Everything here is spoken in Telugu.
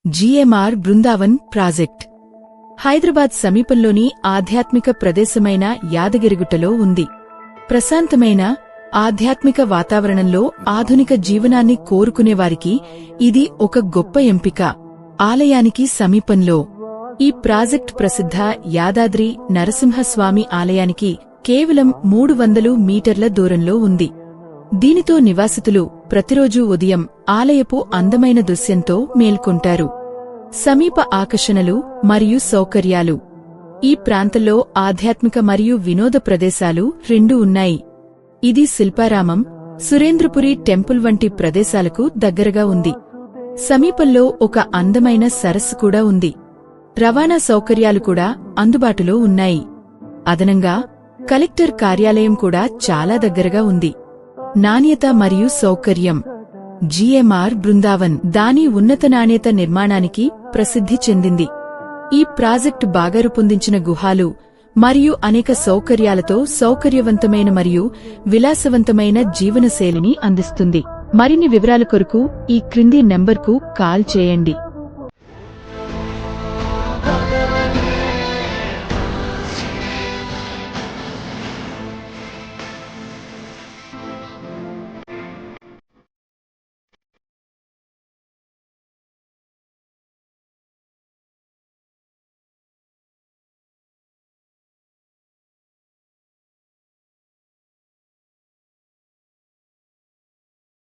జీఎంఆర్ బృందావన్ ప్రాజెక్ట్ హైదరాబాద్ సమీపంలోని ఆధ్యాత్మిక ప్రదేశమైన యాదగిరిగుట్టలో ఉంది. ప్రశాంతమైన ఆధ్యాత్మిక వాతావరణంలో ఆధునిక జీవనాన్ని కోరుకునేవారికి ఇది ఒక గొప్ప ఎంపిక. ఆలయానికి సమీపంలో ఈ ప్రాజెక్ట్ ప్రసిద్ధ యాదాద్రి నరసింహస్వామి ఆలయానికి కేవలం 300 మీటర్ల దూరంలో ఉంది. దీనితో నివాసితులు ప్రతిరోజూ ఉదయం ఆలయపు అందమైన దృశ్యంతో మేల్కొంటారు. సమీప ఆకర్షణలు మరియు సౌకర్యాలు. ఈ ప్రాంతంలో ఆధ్యాత్మిక మరియు వినోద ప్రదేశాలు రెండూ ఉన్నాయి. ఇది శిల్పారామం, సురేంద్రపురి టెంపుల్ వంటి ప్రదేశాలకు దగ్గరగా ఉంది. సమీపంలో ఒక అందమైన సరస్సు కూడా ఉంది. రవాణా సౌకర్యాలు కూడా అందుబాటులో ఉన్నాయి. అదనంగా కలెక్టర్ కార్యాలయం కూడా చాలా దగ్గరగా ఉంది. నాణ్యత మరియు సౌకర్యం. జీఎంఆర్ బృందావన్ దాని ఉన్నత నాణ్యత నిర్మాణానికి ప్రసిద్ధి చెందింది. ఈ ప్రాజెక్టు బాగా రూపొందించిన గుహాలు మరియు అనేక సౌకర్యాలతో సౌకర్యవంతమైన మరియు విలాసవంతమైన జీవనశైలిని అందిస్తుంది. మరిన్ని వివరాల కొరకు ఈ క్రింది నంబర్కు కాల్ చేయండి.